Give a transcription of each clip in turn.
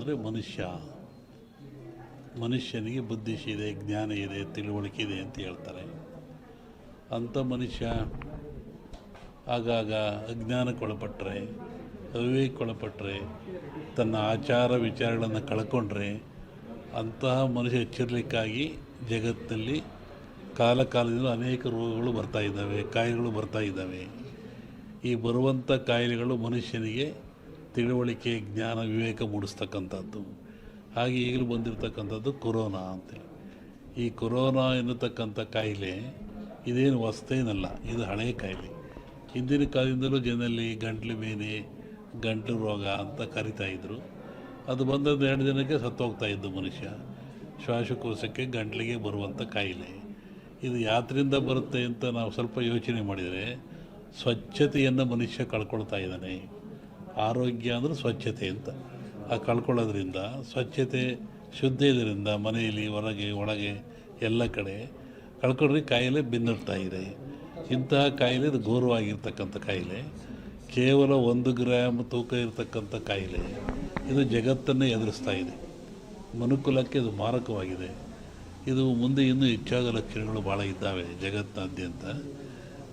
ಅಂದರೆ ಮನುಷ್ಯನಿಗೆ ಬುದ್ಧಿಶಿ ಇದೆ, ಜ್ಞಾನ ಇದೆ, ತಿಳುವಳಿಕೆ ಇದೆ ಅಂತ ಹೇಳ್ತಾರೆ. ಅಂಥ ಮನುಷ್ಯ ಆಗಾಗ ಅಜ್ಞಾನಕ್ಕೊಳಪಟ್ಟರೆ, ಅವಿವೇಕಕ್ಕೊಳಪಟ್ಟರೆ, ತನ್ನ ಆಚಾರ ವಿಚಾರಗಳನ್ನು ಕಳ್ಕೊಂಡ್ರೆ ಅಂತಹ ಮನುಷ್ಯ ಎಚ್ಚರಿಕೆಗಾಗಿ ಜಗತ್ತಿನಲ್ಲಿ ಕಾಲದಿಂದ ಅನೇಕ ರೋಗಗಳು ಬರ್ತಾ ಇದ್ದಾವೆ, ಕಾಯಿಲೆಗಳು ಬರ್ತಾ ಇದ್ದಾವೆ. ಈ ಬರುವಂಥ ಕಾಯಿಲೆಗಳು ಮನುಷ್ಯನಿಗೆ ತಿಳುವಳಿಕೆ, ಜ್ಞಾನ, ವಿವೇಕ ಮೂಡಿಸ್ತಕ್ಕಂಥದ್ದು. ಹಾಗೆ ಈಗಲೂ ಬಂದಿರತಕ್ಕಂಥದ್ದು ಕೊರೋನಾ ಅಂತೇಳಿ. ಈ ಕೊರೋನಾ ಎನ್ನತಕ್ಕಂಥ ಕಾಯಿಲೆ ಇದೇನು ಹೊಸ್ತೇನಲ್ಲ, ಇದು ಹಳೆಯ ಕಾಯಿಲೆ. ಹಿಂದಿನ ಕಾಲದಿಂದಲೂ ಜನರಲ್ಲಿ ಗಂಟ್ಲು ಬೇನೆ, ಗಂಟಲು ರೋಗ ಅಂತ ಕರಿತಾಯಿದ್ರು. ಅದು ಬಂದದ್ದು 2 ದಿನಕ್ಕೆ ಸತ್ತೋಗ್ತಾ ಇದ್ದು ಮನುಷ್ಯ. ಶ್ವಾಸಕೋಶಕ್ಕೆ, ಗಂಟ್ಲಿಗೆ ಬರುವಂಥ ಕಾಯಿಲೆ. ಇದು ಯಾತ್ರಿಂದ ಬರುತ್ತೆ ಅಂತ ನಾವು ಸ್ವಲ್ಪ ಯೋಚನೆ ಮಾಡಿದರೆ, ಸ್ವಚ್ಛತೆಯನ್ನು ಮನುಷ್ಯ ಕಳ್ಕೊಳ್ತಾ ಇದ್ದಾನೆ. ಆರೋಗ್ಯ ಅಂದರೆ ಸ್ವಚ್ಛತೆ ಅಂತ. ಆ ಕಳ್ಕೊಳ್ಳೋದ್ರಿಂದ, ಸ್ವಚ್ಛತೆ ಶುದ್ಧ ಇದರಿಂದ ಮನೆಯಲ್ಲಿ, ಹೊರಗೆ, ಒಳಗೆ ಎಲ್ಲ ಕಡೆ ಕಳ್ಕೊಂಡ್ರೆ ಕಾಯಿಲೆ ಬೆನ್ನಿಡ್ತಾ ಇದೆ. ಇಂತಹ ಕಾಯಿಲೆ ಇದು ಘೋರವಾಗಿರ್ತಕ್ಕಂಥ ಕಾಯಿಲೆ. ಕೇವಲ 1 ಗ್ರಾಮ್ ತೂಕ ಇರತಕ್ಕಂಥ ಕಾಯಿಲೆ ಇದು ಜಗತ್ತನ್ನೇ ಎದುರಿಸ್ತಾ ಇದೆ. ಮನುಕುಲಕ್ಕೆ ಇದು ಮಾರಕವಾಗಿದೆ. ಇದು ಮುಂದೆ ಇನ್ನೂ ಹೆಚ್ಚಾದ ಲಕ್ಷಣಗಳು ಭಾಳ ಇದ್ದಾವೆ ಜಗತ್ತಿನಾದ್ಯಂತ.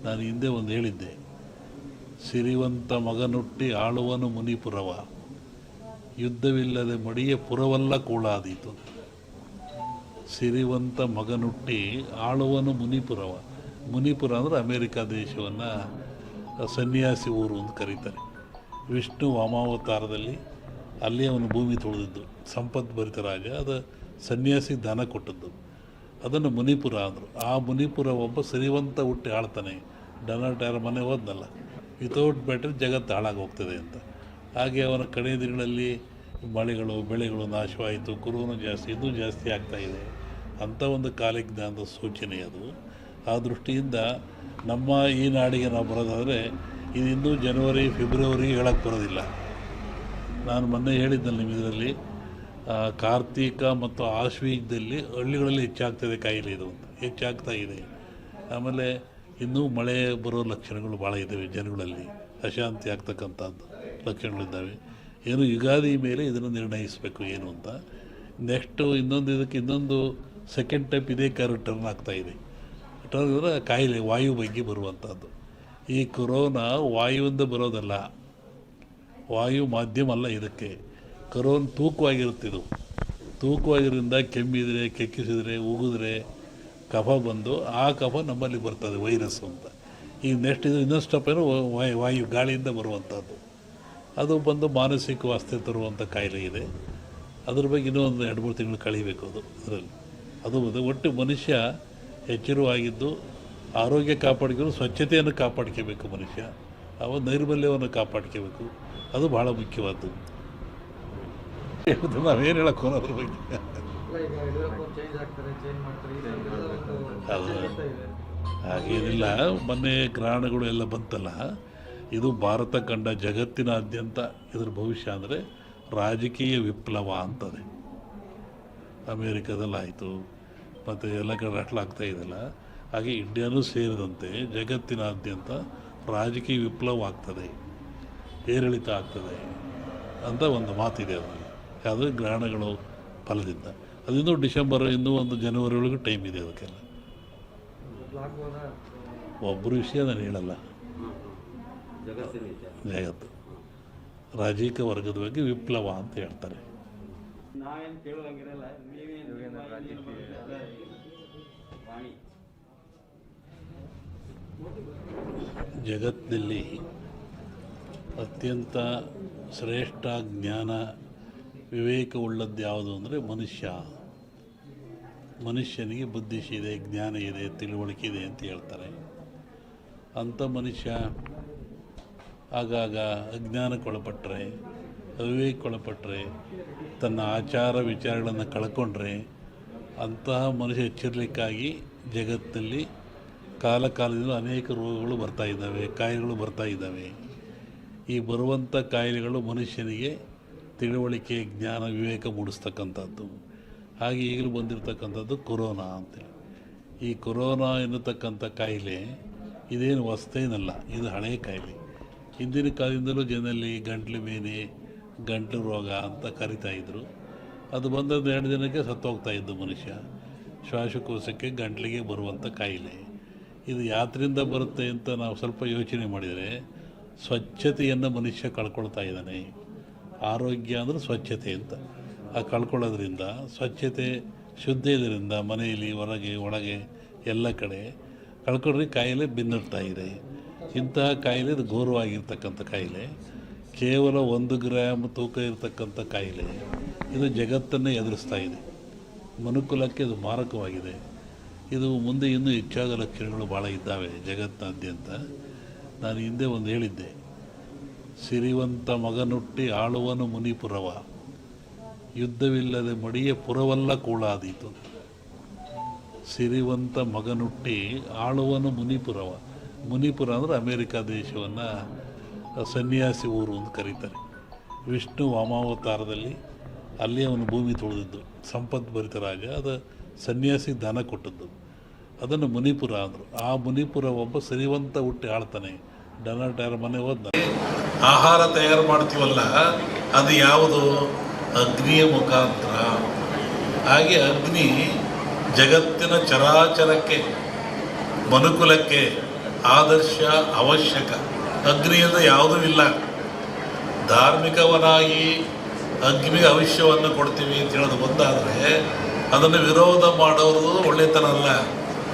ನಾನು ಹಿಂದೆ ಒಂದು ಹೇಳಿದ್ದೆ, ಸಿರಿವಂತ ಮಗನುಟ್ಟಿ ಆಳುವನು ಮುನಿಪುರವ, ಯುದ್ಧವಿಲ್ಲದೆ ಮಡಿಯ ಪುರವಲ್ಲ ಕೂಳಾದೀತು. ಸಿರಿವಂತ ಮಗನುಟ್ಟಿ ಆಳುವನು ಮುನಿಪುರವ. ಮುನಿಪುರ ಅಂದರೆ ಅಮೇರಿಕಾ ದೇಶವನ್ನು ಸನ್ಯಾಸಿ ಊರು ಅಂತ ಕರೀತಾರೆ. ವಿಷ್ಣು ವಾಮಾವತಾರದಲ್ಲಿ ಅಲ್ಲಿ ಅವನು ಭೂಮಿ ತುಳಿದಿದ್ದು, ಸಂಪದ್ಭರಿತ ರಾಜ. ಅದು ಸನ್ಯಾಸಿಗೆ ದಾನ ಕೊಟ್ಟದ್ದು, ಅದನ್ನು ಮುನಿಪುರ ಅಂದರು. ಆ ಮುನಿಪುರ ಒಬ್ಬ ಸಿರಿವಂತ ಹುಟ್ಟಿ ಆಳ್ತಾನೆ. ಡೊನಾಲ್ಡ್ ಯಾರ ಮನೆ ಹೋದ್ನಲ್ಲ, ವಿತೌಟ್ ಬ್ಯಾಟರಿ ಜಗತ್ತು ಹಾಳಾಗಿ ಹೋಗ್ತದೆ ಅಂತ. ಹಾಗೆ ಅವನ ಕಡೆ ದಿನಗಳಲ್ಲಿ ಮಳೆಗಳು, ಬೆಳೆಗಳು ನಾಶವಾಯಿತು, ಕೊರೋನಾ ಜಾಸ್ತಿ, ಇನ್ನೂ ಜಾಸ್ತಿ ಆಗ್ತಾಯಿದೆ. ಅಂಥ ಒಂದು ಕಾಲಜ್ಞಾನದ ಸೂಚನೆ ಅದು. ಆ ದೃಷ್ಟಿಯಿಂದ ನಮ್ಮ ಈ ನಾಡಿಗೆ ನಾವು ಬರೋದಾದರೆ ಇದು ಇನ್ನೂ ಜನವರಿ, ಫೆಬ್ರವರಿ ಹೇಳಕ್ಕೆ ಬರೋದಿಲ್ಲ. ನಾನು ಮೊನ್ನೆ ಹೇಳಿದ್ದಲ್ಲಿ ನಿಮ್ಮ ಇದರಲ್ಲಿ ಕಾರ್ತಿಕ ಮತ್ತು ಆಶ್ವೀಜದಲ್ಲಿ ಹಳ್ಳಿಗಳಲ್ಲಿ ಹೆಚ್ಚಾಗ್ತದೆ ಕಾಯಿಲೆ ಇದು ಅಂತ, ಹೆಚ್ಚಾಗ್ತಾ ಇದೆ. ಆಮೇಲೆ ಇನ್ನೂ ಮಳೆ ಬರೋ ಲಕ್ಷಣಗಳು ಭಾಳ ಇದ್ದಾವೆ. ಜನಗಳಲ್ಲಿ ಅಶಾಂತಿ ಆಗ್ತಕ್ಕಂಥದ್ದು ಲಕ್ಷಣಗಳಿದ್ದಾವೆ. ಏನು ಯುಗಾದಿ ಮೇಲೆ ಇದನ್ನು ನಿರ್ಣಯಿಸಬೇಕು ಏನು ಅಂತ. ನೆಕ್ಸ್ಟು ಇನ್ನೊಂದು ಸೆಕೆಂಡ್ ಟೈಪ್ ಇದೇ ಟರ್ನ್ ಆಗ್ತಾಯಿದೆ. ಟರ್ನ್ ಅಂದರೆ ಕಾಯಿಲೆ ವಾಯು ಬಗ್ಗೆ ಬರುವಂಥದ್ದು. ಈ ಕೊರೋನಾ ವಾಯುವಿಂದ ಬರೋದಲ್ಲ, ವಾಯು ಮಾಧ್ಯಮ ಅಲ್ಲ ಇದಕ್ಕೆ. ಕೊರೋನಾ ತೂಕವಾಗಿರುತ್ತಿದ್ದು, ತೂಕವಾಗಿರೋದ್ರಿಂದ ಕೆಮ್ಮಿದರೆ, ಕೆಕ್ಕಿಸಿದರೆ, ಉಗಿದ್ರೆ ಕಫ ಬಂದು ಆ ಕಫ ನಮ್ಮಲ್ಲಿ ಬರ್ತದೆ, ವೈರಸ್ ಅಂತ. ಈಗ ನೆಕ್ಸ್ಟ್ ಇದು ಇನ್ನೊಂದು ಸ್ಟೆಪ್ ಏನು, ವಾಯು ಗಾಳಿಯಿಂದ ಬರುವಂಥದ್ದು. ಅದು ಬಂದು ಮಾನಸಿಕ ವಾಸ್ತೆ ತರುವಂಥ ಕಾಯಿಲೆ ಇದೆ. ಅದ್ರ ಬಗ್ಗೆ ಇನ್ನೂ ಒಂದು 2-3 ತಿಂಗಳು ಕಳೀಬೇಕು ಅದು ಅದರಲ್ಲಿ. ಅದು ಒಟ್ಟು ಮನುಷ್ಯ ಎಚ್ಚರವಾಗಿದ್ದು ಆರೋಗ್ಯ ಕಾಪಾಡ್ಕೊಂಡು ಸ್ವಚ್ಛತೆಯನ್ನು ಕಾಪಾಡ್ಕೋಬೇಕು ಮನುಷ್ಯ. ಅವ ನೈರ್ಮಲ್ಯವನ್ನು ಕಾಪಾಡ್ಕೋಬೇಕು. ಅದು ಭಾಳ ಮುಖ್ಯವಾದ್ದು. ನಾವೇನು ಹೇಳೋಕ್ಕೋ ಅದ್ರ ಬಗ್ಗೆ. ಅದು ಹಾಗೇನಿಲ್ಲ. ಮೊನ್ನೆ ಗ್ರಹಣಗಳು ಎಲ್ಲ ಬಂತಲ್ಲ, ಇದು ಭಾರತ ಕಂಡ ಜಗತ್ತಿನಾದ್ಯಂತ ಇದ್ರ ಭವಿಷ್ಯ ಅಂದರೆ ರಾಜಕೀಯ ವಿಪ್ಲವ ಅಂತದೆ. ಅಮೇರಿಕಾದಲ್ಲಾಯಿತು, ಮತ್ತು ಎಲ್ಲ ಕಡೆ ಆಗ್ತಾ ಇದೆಯಲ್ಲ. ಹಾಗೆ ಇಂಡಿಯಾನೂ ಸೇರಿದಂತೆ ಜಗತ್ತಿನಾದ್ಯಂತ ರಾಜಕೀಯ ವಿಪ್ಲವ ಆಗ್ತದೆ, ಏರಿಳಿತ ಆಗ್ತದೆ ಅಂತ ಒಂದು ಮಾತಿದೆ. ಅದರಲ್ಲಿ ಯಾವುದೇ ಗ್ರಹಣಗಳು ಫಲದಿಂದ ಅದಿನ್ನೂ ಡಿಸೆಂಬರ್, ಇನ್ನೂ ಒಂದು ಜನವರಿ ಒಳಗೆ ಟೈಮ್ ಇದೆ ಅದಕ್ಕೆಲ್ಲ. ಒಬ್ಬರು ವಿಷಯ ನಾನು ಹೇಳಲ್ಲ, ಜಗತ್ತು ರಾಜಕೀಯ ವರ್ಗದ ಬಗ್ಗೆ ವಿಪ್ಲವ ಅಂತ ಹೇಳ್ತಾರೆ. ಜಗತ್ತಿನಲ್ಲಿ ಅತ್ಯಂತ ಶ್ರೇಷ್ಠ ಜ್ಞಾನ, ವಿವೇಕವುಳ್ಳದ್ದು ಯಾವುದು ಅಂದರೆ ಮನುಷ್ಯನಿಗೆ ಬುದ್ಧಿಶಿ ಇದೆ, ಜ್ಞಾನ ಇದೆ, ತಿಳುವಳಿಕೆ ಇದೆ ಅಂತ ಹೇಳ್ತಾರೆ. ಅಂಥ ಮನುಷ್ಯ ಆಗಾಗ ಅಜ್ಞಾನಕ್ಕೊಳಪಟ್ಟರೆ, ಅವಿವೇಕಕ್ಕೊಳಪಟ್ಟರೆ, ತನ್ನ ಆಚಾರ ವಿಚಾರಗಳನ್ನು ಕಳ್ಕೊಂಡ್ರೆ ಅಂತಹ ಮನುಷ್ಯ ಎಚ್ಚರಿಕೆಗಾಗಿ ಜಗತ್ತಿನಲ್ಲಿ ಕಾಲದಿಂದ ಅನೇಕ ರೋಗಗಳು ಬರ್ತಾ ಇದ್ದಾವೆ, ಕಾಯಿಲೆಗಳು ಬರ್ತಾ ಇದ್ದಾವೆ. ಈ ಬರುವಂಥ ಕಾಯಿಲೆಗಳು ಮನುಷ್ಯನಿಗೆ ತಿಳುವಳಿಕೆ, ಜ್ಞಾನ, ವಿವೇಕ ಮೂಡಿಸ್ತಕ್ಕಂಥದ್ದು. ಹಾಗೆ ಈಗಲೂ ಬಂದಿರತಕ್ಕಂಥದ್ದು ಕೊರೋನಾ ಅಂತೇಳಿ. ಈ ಕೊರೋನಾ ಎನ್ನತಕ್ಕಂಥ ಕಾಯಿಲೆ ಇದೇನು ಹೊಸ್ತೇನಲ್ಲ, ಇದು ಹಳೆಯ ಕಾಯಿಲೆ. ಹಿಂದಿನ ಕಾಲದಿಂದಲೂ ಜನರಲ್ಲಿ ಗಂಟ್ಲು ಬೇನೆ, ಗಂಟಲು ರೋಗ ಅಂತ ಕರಿತಾಯಿದ್ರು. ಅದು ಬಂದದ್ದು 2 ದಿನಕ್ಕೆ ಸತ್ತೋಗ್ತಾ ಇದ್ದು ಮನುಷ್ಯ. ಶ್ವಾಸಕೋಶಕ್ಕೆ ಗಂಟಲಿಗೆ ಬರುವಂಥ ಕಾಯಿಲೆ. ಇದು ಯಾತ್ರಿಂದ ಬರುತ್ತೆ ಅಂತ ನಾವು ಸ್ವಲ್ಪ ಯೋಚನೆ ಮಾಡಿದರೆ, ಸ್ವಚ್ಛತೆಯನ್ನು ಮನುಷ್ಯ ಕಳ್ಕೊಳ್ತಾ ಇದ್ದಾನೆ. ಆರೋಗ್ಯ ಅಂದರೆ ಸ್ವಚ್ಛತೆ ಅಂತ. ಆ ಕಳ್ಕೊಳ್ಳೋದ್ರಿಂದ, ಸ್ವಚ್ಛತೆ ಶುದ್ಧ ಇದರಿಂದ ಮನೆಯಲ್ಲಿ ಹೊರಗೆ ಒಳಗೆ ಎಲ್ಲ ಕಡೆ ಕಳ್ಕೊಂಡ್ರೆ ಕಾಯಿಲೆ ಬೆನ್ನರ್ತಾ ಇದೆ. ಇಂತಹ ಕಾಯಿಲೆ ಇದು ಘೋರವಾಗಿರ್ತಕ್ಕಂಥ ಕಾಯಿಲೆ. ಕೇವಲ 1 ಗ್ರಾಮ್ ತೂಕ ಇರತಕ್ಕಂಥ ಕಾಯಿಲೆ ಇದು ಜಗತ್ತನ್ನೇ ಎದುರಿಸ್ತಾ ಇದೆ. ಮನುಕುಲಕ್ಕೆ ಇದು ಮಾರಕವಾಗಿದೆ. ಇದು ಮುಂದೆ ಇನ್ನೂ ಹೆಚ್ಚಾದ ಲಕ್ಷಣಗಳು ಭಾಳ ಇದ್ದಾವೆ ಜಗತ್ತಿನಾದ್ಯಂತ. ನಾನು ಹಿಂದೆ ಒಂದು ಹೇಳಿದ್ದೆ, ಸಿರಿವಂತ ಮಗನುಟ್ಟಿ ಆಳುವನು ಮುನಿಪುರವ, ಯುದ್ಧವಿಲ್ಲದೆ ಮಡಿಯ ಪುರವಲ್ಲ ಕೂಳಾದೀತು. ಸಿರಿವಂತ ಮಗನುಟ್ಟಿ ಆಳುವನು ಮುನಿಪುರವ. ಮುನಿಪುರ ಅಂದರೆ ಅಮೇರಿಕಾ ದೇಶವನ್ನು ಸನ್ಯಾಸಿ ಊರು ಅಂತ ಕರೀತಾರೆ. ವಿಷ್ಣು ವಾಮಾವತಾರದಲ್ಲಿ ಅಲ್ಲಿ ಅವನು ಭೂಮಿ ತುಳಿದಿದ್ದು, ಸಂಪದ್ಭರಿತ ರಾಜ. ಅದು ಸನ್ಯಾಸಿ ದಾನ ಕೊಟ್ಟದ್ದು, ಅದನ್ನು ಮುನಿಪುರ ಅಂದರು. ಆ ಮುನಿಪುರ ಒಬ್ಬ ಸಿರಿವಂತ ಹುಟ್ಟಿ ಆಳ್ತಾನೆ. ಡೊನಾಲ್ಡ್ ಟ್ರಂಪ್ ಮನೆ ಹೋದ. ಆಹಾರ ತಯಾರು ಮಾಡ್ತೀವಲ್ಲ, ಅದು ಯಾವುದು? ಅಗ್ನಿಯ ಮುಖಾಂತರ. ಹಾಗೆ ಅಗ್ನಿ ಜಗತ್ತಿನ ಚರಾಚರಕ್ಕೆ, ಮನುಕುಲಕ್ಕೆ ಆದರ್ಶ, ಅವಶ್ಯಕ. ಅಗ್ನಿಯಿಂದ ಯಾವುದೂ ಇಲ್ಲ. ಧಾರ್ಮಿಕವನಾಗಿ ಅಗ್ನಿಗೆ ಭವಿಷ್ಯವನ್ನು ಕೊಡ್ತೀವಿ ಅಂತ ಹೇಳೋದು ಒಂದಾದರೆ, ಅದನ್ನು ವಿರೋಧ ಮಾಡೋದು ಒಳ್ಳೆತನ ಅಲ್ಲ.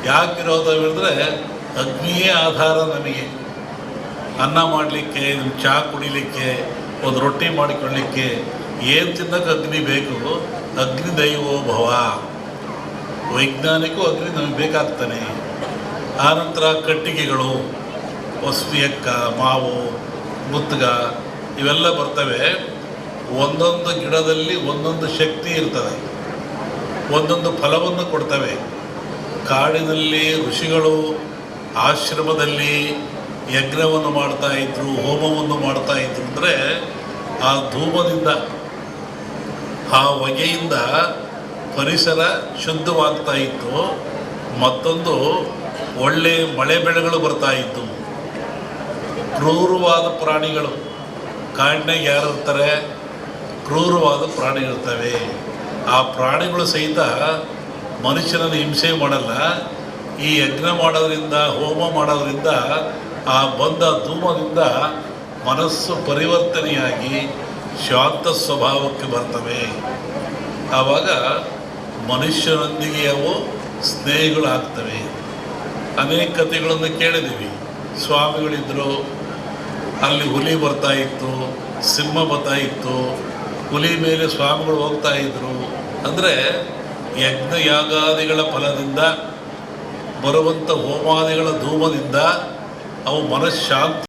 ಯಾಕೆ ವಿರೋಧ ಹೇಳಿದ್ರೆ, ಅಗ್ನಿಯೇ ಆಧಾರ ನಮಗೆ. ಅನ್ನ ಮಾಡಲಿಕ್ಕೆ, ಚಹಾ ಕುಡಿಲಿಕ್ಕೆ, ಒಂದು ರೊಟ್ಟಿ ಮಾಡಿಕೊಳ್ಳಲಿಕ್ಕೆ ಏನು ತಿನ್ನೋಕ್ಕೆ ಅಗ್ನಿ ಬೇಕು. ಅಗ್ನಿ ದೈವೋ ಭವ. ವೈಜ್ಞಾನಿಕವು ಅಗ್ನಿ ನಮಗೆ ಬೇಕಾಗ್ತಾನೆ. ಆನಂತರ ಕಟ್ಟಿಗೆಗಳು, ಹೊಸ್ವಿಯಕ್ಕ, ಮಾವು, ಮುತ್ತುಗ ಇವೆಲ್ಲ ಬರ್ತವೆ. ಒಂದೊಂದು ಗಿಡದಲ್ಲಿ ಒಂದೊಂದು ಶಕ್ತಿ ಇರ್ತದೆ, ಒಂದೊಂದು ಫಲವನ್ನು ಕೊಡ್ತವೆ. ಕಾಡಿನಲ್ಲಿ ಋಷಿಗಳು ಆಶ್ರಮದಲ್ಲಿ ಯಜ್ಞವನ್ನು ಮಾಡ್ತಾಯಿದ್ರು, ಹೋಮವನ್ನು ಮಾಡ್ತಾಯಿದ್ರು. ಅಂದರೆ ಆ ಧೂಮದಿಂದ, ಆ ಹೊಗೆಯಿಂದ ಪರಿಸರ ಶುದ್ಧವಾಗ್ತಾ ಇತ್ತು. ಮತ್ತೊಂದು ಒಳ್ಳೆ ಮಳೆ ಬೆಳೆಗಳು ಬರ್ತಾಯಿತ್ತು. ಕ್ರೂರವಾದ ಪ್ರಾಣಿಗಳು, ಕಾಡಿನಾಗ ಯಾರು ಇರ್ತಾರೆ? ಕ್ರೂರವಾದ ಪ್ರಾಣಿಗಳಿರ್ತವೆ. ಆ ಪ್ರಾಣಿಗಳು ಸಹಿತ ಮನುಷ್ಯನನ್ನು ಹಿಂಸೆ ಮಾಡಲ್ಲ. ಈ ಯಜ್ಞ ಮಾಡೋದ್ರಿಂದ, ಹೋಮ ಮಾಡೋದ್ರಿಂದ, ಆ ಬಂದ ಧೂಮದಿಂದ ಮನಸ್ಸು ಪರಿವರ್ತನೆಯಾಗಿ ಶಾಂತ ಸ್ವಭಾವಕ್ಕೆ ಬರ್ತವೆ. ಆವಾಗ ಮನುಷ್ಯನೊಂದಿಗೆ ಅವು ಸ್ನೇಹಿಗಳಾಗ್ತವೆ. ಅನೇಕ ಕಥೆಗಳನ್ನು ಕೇಳಿದ್ದೀವಿ. ಸ್ವಾಮಿಗಳಿದ್ದರು, ಅಲ್ಲಿ ಹುಲಿ ಬರ್ತಾಯಿತ್ತು, ಸಿಂಹ ಬರ್ತಾಯಿತ್ತು, ಹುಲಿ ಮೇಲೆ ಸ್ವಾಮಿಗಳು ಹೋಗ್ತಾಯಿದ್ರು. ಅಂದರೆ ಯಜ್ಞ ಯಾಗಾದಿಗಳ ಫಲದಿಂದ ಬರುವಂಥ ಹೋಮಾದಿಗಳ ಧೂಮದಿಂದ ಅವು ಮನಃಶಾಂತಿ